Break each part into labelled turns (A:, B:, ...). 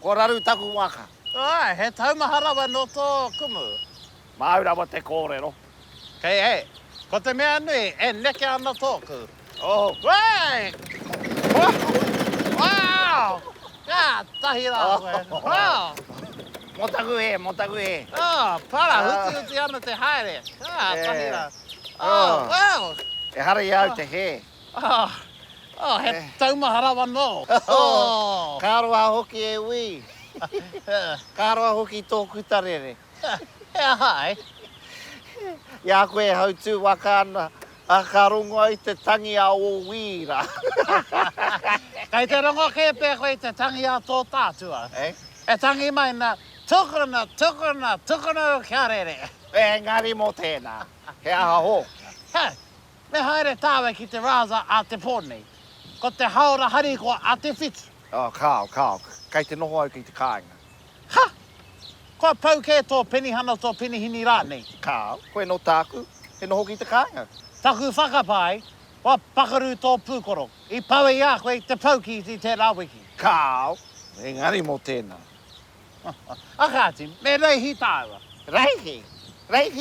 A: Ko raru taku waka.
B: Ai, he taumaharawa no tō kumu.
A: Maura wa te kōrero.
B: Kei e, ko te mea nui e neke ana tōku.
A: Oh.
B: Wai! Wow! Ka tahi rā koe. Wow!
A: Motaku e.
B: Oh, para, huti ana te haere. Ka tahi rā.
A: Oh.
B: Wow!
A: E hara iau te he.
B: He taumaharawa no. Oh!
A: Kāroa hoki e ui. Kāroa hoki tō kutarere.
B: He hai.
A: Ia koe hautu waka ana. A ka rongo ai te tangi a o wīra.
B: Kei te rongo ke pē koe te tangi a tō tātua. E tangi mai na tukuna o kia rere.
A: E ngari mō tēnā. He aha ho.
B: Hei, me haere tāwe ki te rāza a te pōnei. Ko te haora hariko a te whitu.
A: Oh, kao. Kei te noho au ki te kāinga.
B: Ha! Ko pau ke tō penihana tō penihini rānei.
A: Kao, koe no tāku. He noho ki te kāinga.
B: Taku whakapai, wa pakaru tō pūkoro. I pau i a koe te pauki i te rāwiki.
A: Kao, e ngari mō tēnā.
B: Akati, me reihi tāua.
A: Reihi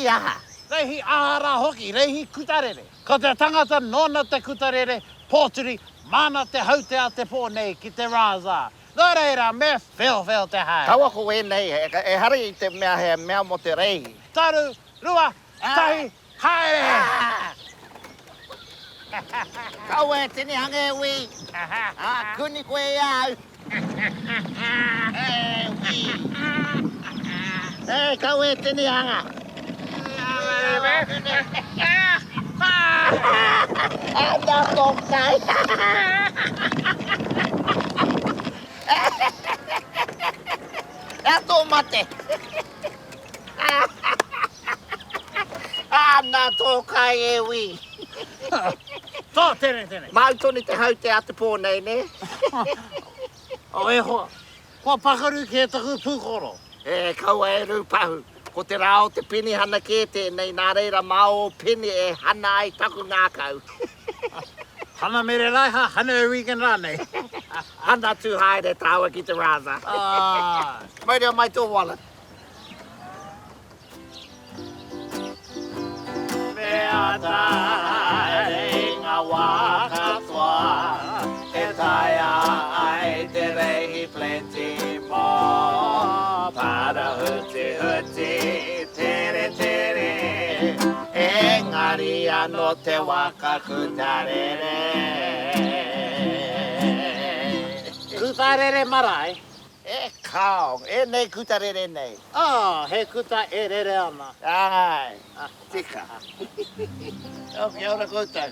A: aha.
B: Reihi ahara hoki, reihi kutarere. Ko te tangata nona te kutarere, pōturi, mana te haute a te pōnei ki te rāza. Nō reira, me whio te hae.
A: Kaua ko e nei, e hari i te mea he mea mo te reihi.
B: Taru, rua, tahi, haere.
A: Kaua e tini hanga e ui. Kuni koe e au. Kaua e tini hanga. Anda tokai. Tō mate. Ana tokai e ui.
B: Tō, tēne.
A: Mautoni te haute a te pōnei, ne?
B: O e hoa, kua pakaru ke taku pūkoro.
A: E kaua e rūpahu. Ko te rao te pini hana ke tēnei, nā reira mao pini e hana ai taku ngākau.
B: Hana mere raiha, hana e weekend rānei.
A: Hana tū haere tāua ki te rāza. Mai reo mai tō wallet. Mea tae ngā waka toa, e taia ai te reihi plenty mō. Para huti, tere, engari ano te waka kutarere.
B: Kutarere marae?
A: E kao, e nei kutarere nei.
B: He kuta e rere ana.
A: Ai, tika. Kia ora koutou.